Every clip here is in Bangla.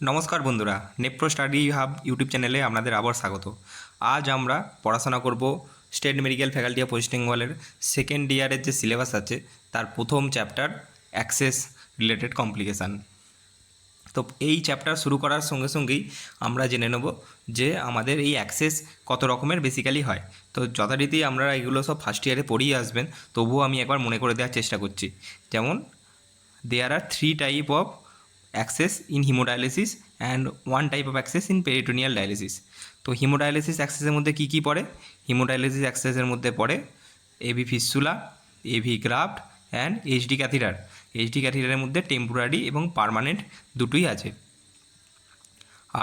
নমস্কার বন্ধুরা, নেপ্রো স্টাডি হাব ইউটিউব চ্যানেলে আপনাদের আবার স্বাগত। আজ আমরা পড়াশোনা করব state medical faculty of West বেঙ্গলের সেকেন্ড ইয়ারের যে সিলেবাস আছে তার প্রথম চ্যাপ্টার অ্যাক্সেস রিলেটেড কমপ্লিকেশান। তো এই চ্যাপ্টার শুরু করার সঙ্গে সঙ্গেই আমরা জেনে নেব যে আমাদের এই অ্যাক্সেস কত রকমের বেসিক্যালি হয়। তো যথারীতি আমরা এগুলো সব ফার্স্ট ইয়ারে পড়িয়ে আসবেন, তবুও আমি একবার মনে করে দেওয়ার চেষ্টা করছি। যেমন there are three type of access in hemodialysis and one type of access in peritoneal dialysis. তো হিমোডায়ালিসিস অ্যাক্সেসের মধ্যে কী কী পড়ে? হিমোডায়ালিসিস অ্যাক্সেসের মধ্যে পড়ে AV fistula, AV graft and HD catheter. HD ক্যাথিটারের মধ্যে টেম্পোরারি এবং পার্মানেন্ট দুটোই আছে।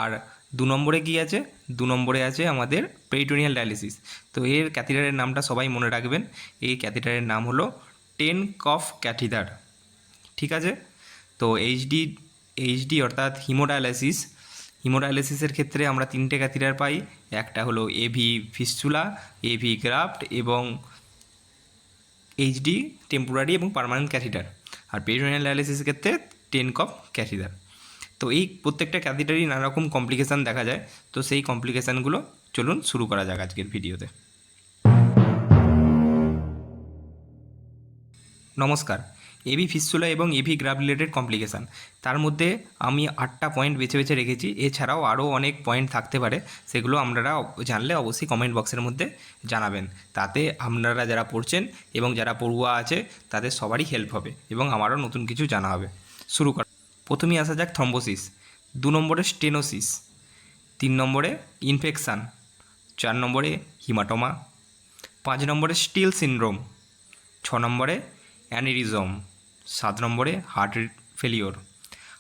আর 2 নম্বরে কী আছে? 2 নম্বরে আছে আমাদের পেরিটোনিয়াল ডায়ালিসিস। তো এর ক্যাথিটারের নামটা সবাই মনে রাখবেন। এই ক্যাথিটারের নাম হলো টেন কফ ক্যাথিটার। ঠিক আছে। তো এইচডি অর্থাৎ হিমোডায়ালিসিসের ক্ষেত্রে আমরা 3টে ক্যাথিটার পাই। একটা হলো এভি ফিস্টুলা, এভি গ্রাফট এবং এইচডি টেম্পোরারি এবং পার্মানেন্ট ক্যাথিটার। আর পেরিটোনিয়াল ডায়ালিসিসের ক্ষেত্রে 10 কফ ক্যাথিটার। তো এই প্রত্যেকটা ক্যাথিটারই নানা রকম কমপ্লিকেশান দেখা যায়। তো সেই কমপ্লিকেশানগুলো চলুন শুরু করা যাক আজকের ভিডিওতে। নমস্কার। এভি ফিস্টুলা এবং এভি গ্রাফট রিলেটেড কমপ্লিকেশান, তার মধ্যে আমি 8টা পয়েন্ট বেছে বেছে রেখেছি। এছাড়াও আরও অনেক পয়েন্ট থাকতে পারে, সেগুলো আপনারা জানলে অবশ্যই কমেন্ট বক্সের মধ্যে জানাবেন। তাতে আপনারা যারা পড়ছেন এবং যারা পড়ুয়া আছে তাদের সবারই হেল্প হবে এবং আমারও নতুন কিছু জানা হবে। শুরু করা। প্রথমেই আসা যাক থ্রম্বোসিস। 2 নম্বরে স্টেনোসিস, 3 নম্বরে ইনফেকশান, 4 নম্বরে হিমাটোমা, 5 নম্বরে স্টিল সিনড্রোম, 6 নম্বরে অ্যানিরিজম, 7 নম্বরে হার্ট ফেলিওর,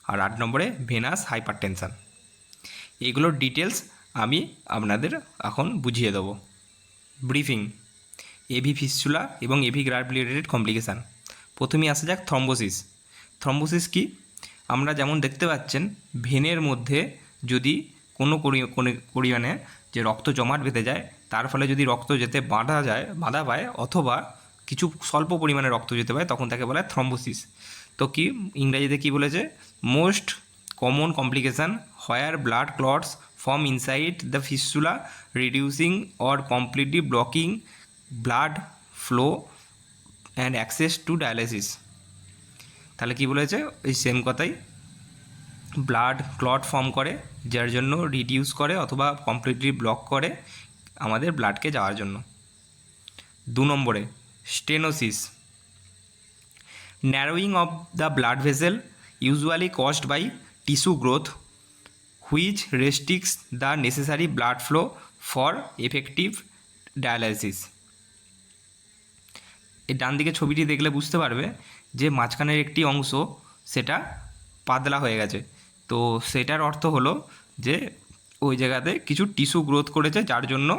আর 8 নম্বরে ভেনাস হাইপারটেনশান। এগুলোর ডিটেলস আমি আপনাদের এখন বুঝিয়ে দেবো। ব্রিফিং। এভি ফিস্টুলা এবং এভি গ্রাফট রিলেটেড কমপ্লিকেশান। প্রথমেই আসা যাক থ্রম্বোসিস। থ্রম্বোসিস কি? আমরা যেমন দেখতে পাচ্ছেন, ভেনের মধ্যে যদি কোনো পরিমাণে যে রক্ত জমাট বেঁধে যায়, তার ফলে যদি রক্ত যেতে বাধা পায় অথবা কিছু স্বল্প পরিমাণে রক্ত যেতে পারে, তখন তাকে বলা হয় থ্রম্বোসিস। তো কি ইংরেজিতে কি বলেছে? Most common complication where blood clots form inside the fistula reducing or completely blocking blood flow and access to dialysis. তাহলে কি বলেছে? এই সেম কথাই, ব্লাড ক্লট ফর্ম করে, যার জন্য রিডিউস করে অথবা কমপ্লিটলি ব্লক করে আমাদের ব্লাডকে যাওয়ার জন্য। 2 নম্বরে stenosis, narrowing of the blood vessel usually caused by tissue growth which restricts the necessary blood flow for effective dialysis. এই ডান দিকে ছবিটি দেখলে বুঝতে পারবে যে মাঝখানের একটি অংশ সেটা পাতলা হয়ে গেছে। তো সেটার অর্থ হলো যে ওই জায়গাতে কিছু টিস্যু গ্রোথ করেছে, যার জন্য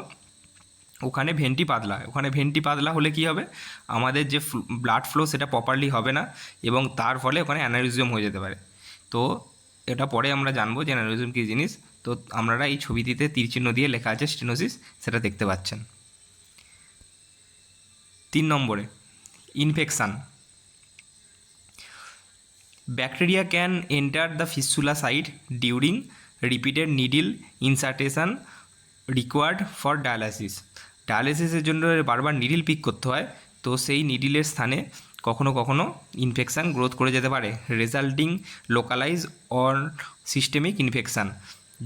ওখানে ভেন্টি পাতলা। ওখানে ভেন্টি পাতলা হলে কি হবে? আমাদের যে ব্লাড ফ্লো সেটা প্রপারলি হবে না এবং তার ফলে ওখানে অ্যানারিজম হয়ে যেতে পারে। তো এটা পরে আমরা জানবো যে অ্যানারিজম কী জিনিস। তো আপনারা এই ছবিটিতে তীরচিহ্ন দিয়ে লেখা আছে স্টেনোসিস, সেটা দেখতে পাচ্ছেন। 3 নম্বরে infection. Bacteria can enter the fistula site during repeated needle insertion required for dialysis. ডায়ালিসিসের জন্য বারবার নিডিল পিক করতে হয়, তো সেই নিডিলের স্থানে কখনো কখনো ইনফেকশান গ্রোথ করে যেতে পারে, resulting localise or systemic infection,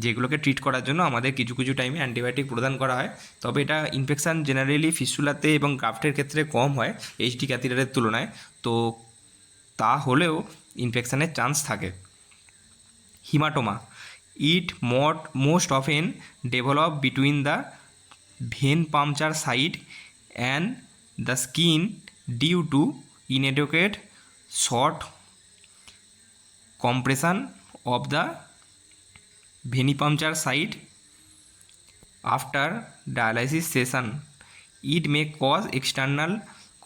যেগুলোকে ট্রিট করার জন্য আমাদের কিছু কিছু টাইমে অ্যান্টিবায়োটিক প্রদান করা হয়। তবে এটা ইনফেকশান জেনারেলি ফিস্টুলাতে এবং গ্রাফটের ক্ষেত্রে কম হয় এইচডি ক্যাথিটারের তুলনায়। তো তা হলেও ইনফেকশানের চান্স থাকে। হিমাটোমা, ইট most often develop between the vein puncture site and the skin due to inadequate short compression of the venipuncture site after dialysis session. It may cause external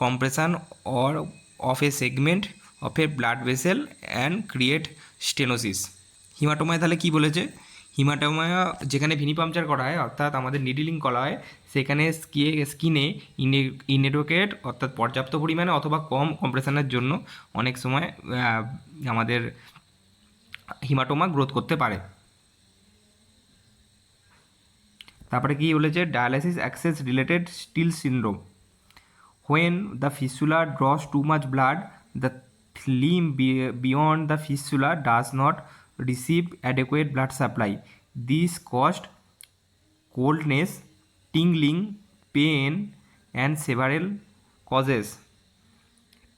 compression or of a segment of a blood vessel and create stenosis. হিমাটোমায় তাহলে কী বলেছে? হিমাটোমা যেখানে ভেনি পাংচার করা হয়, অর্থাৎ আমাদের নিডিলিং করা হয়, সেখানে স্কিনে ইনএডুকেট অর্থাৎ পর্যাপ্ত পরিমাণে অথবা কম কম্প্রেশনের জন্য অনেক সময় আমাদের হিমাটোমা গ্রোথ করতে পারে। তারপরে কি বলেছে, dialysis access related steal syndrome, when the fistula draws too much blood, the limb beyond the fistula does not receive adequate blood supply. This caused coldness, tingling, pain, and several causes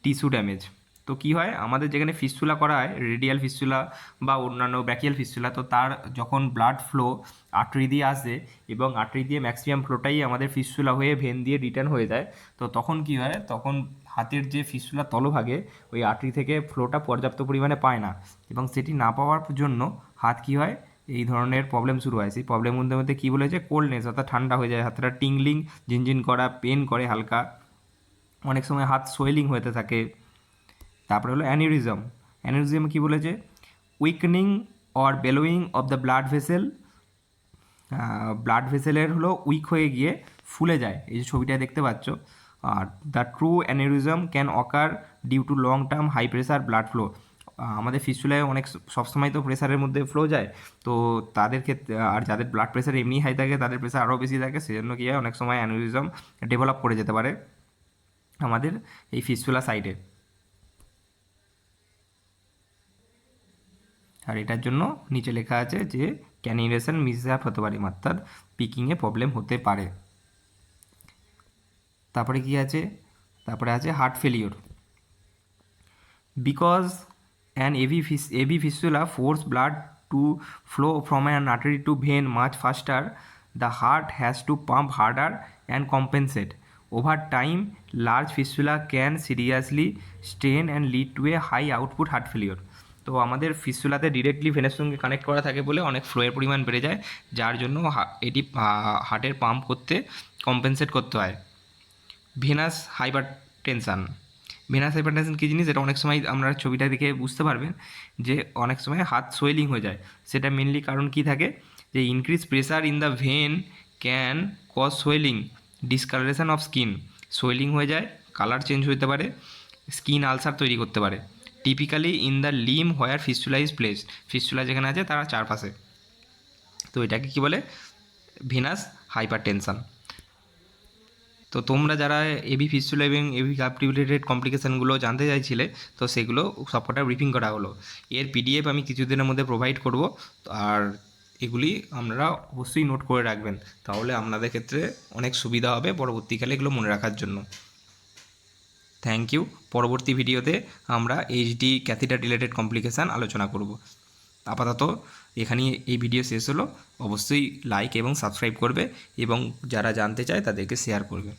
tissue damage. তো কী হয়, আমাদের যেখানে ফিস্টুলা করা হয়, রেডিয়াল ফিস্টুলা বা অন্যান্য ব্র্যাকিয়াল ফিস্টুলা, তো তার যখন ব্লাড ফ্লো আর্টারি দিয়ে আসে এবং আর্টারি দিয়ে ম্যাক্সিমাম ফ্লোটাই আমাদের ফিস্টুলা হয়ে ভেন দিয়ে রিটার্ন হয়ে যায়, তো তখন কী হয়, তখন হাতের যে ফিস্টুলা তলভাগে ওই আর্টারি থেকে ফ্লোটা পর্যাপ্ত পরিমাণে পায় না, এবং সেটি না পাওয়ার জন্য হাত কী হয়, এই ধরনের প্রবলেম শুরু হয়। সেই প্রবলেমের মধ্যে কী বলেছে, কোল্ডনেস অর্থাৎ ঠান্ডা হয়ে যায়, হাতটা টিংলিং ঝিনঝিন করা, পেন করে হালকা, অনেক সময় হাত সোয়েলিং হতে থাকে। তারপরে হলো অ্যানিউরিজম। অ্যানিউরিজম কী বলেছে, weakening or bellowing of the blood vessel, blood ভেসেলের হলো উইক হয়ে গিয়ে ফুলে যায়, এই যে ছবিটা দেখতে পাচ্ছ। আর the true aneurysm can occur due to long term high pressure blood flow. আমাদের ফিস্টুলায় অনেক সবসময় তো প্রেসারের মধ্যে ফ্লো যায়, তো তাদের ক্ষেত্রে, আর যাদের ব্লাড প্রেসার এমনি হাই থাকে তাদের প্রেসার আরও বেশি থাকে, সেজন্য কী হয়, অনেক সময় অ্যানিউরিজম ডেভেলপ করে যেতে পারে আমাদের এই ফিস্টুলা সাইডে। আর এটার জন্য নিচে লেখা আছে যে ক্যানিউলেশন মিসহ্যাপ হতে পারে, অর্থাৎ পিকিংয়ে প্রবলেম হতে পারে। তারপরে কি আছে, তারপরে আছে heart failure. Because an AV fistula force blood to flow from an artery to vein much faster, the heart has to pump harder and compensate. Over time large fistula can seriously strain and lead to a high output heart failure. তো আমাদের ফিস্টুলাতে ডিরেক্টলি ভেনের সঙ্গে কানেক্ট করা থাকে বলে অনেক ফ্লোয়ের পরিমাণ বেড়ে যায়, যার জন্য এটি হার্টের পাম্প করতে কম্পেনসেট করতে হয়। Venous hypertension. Venous hypertension কী জিনিস, এটা অনেক সময় আমরা ছবিটা দেখে বুঝতে পারবেন যে অনেক সময় হাত সোয়েলিং হয়ে যায়। সেটা মেনলি কারণ কী থাকে, যে increase pressure in the vein can cause swelling, discoloration of skin, swelling হয়ে যায়, কালার চেঞ্জ হতে পারে, স্কিন আলসার তৈরি করতে পারে। Typically in the limb where fistula is placed, fistula যেখানে আছে তার চারপাশে। তো এটাকে কী বলে, ভেনাস হাইপার টেনশান। তো তোমরা যারা এবি ফিস্টুলা এবং এবি কাপ রিলেটেড কমপ্লিকেশানগুলো জানতে চাইছিলে, তো সেগুলো সবকটা ব্রিফিং করা হলো। এর পিডিএফ আমি কিছুদিনের মধ্যে প্রোভাইড করব, আর এগুলি আপনারা অবশ্যই নোট করে রাখবেন, তাহলে আপনাদের ক্ষেত্রে অনেক সুবিধা হবে পরবর্তীকালে এগুলো মনে রাখার জন্য। Thank you. পরবর্তী ভিডিওতে আমরা এইচডি ক্যাথিটার রিলেটেড কমপ্লিকেশান আলোচনা করব। আপাতত এখানেই এই ভিডিও শেষ হলো। অবশ্যই লাইক এবং সাবস্ক্রাইব করবে, এবং যারা জানতে চায় তাদেরকে শেয়ার করবে।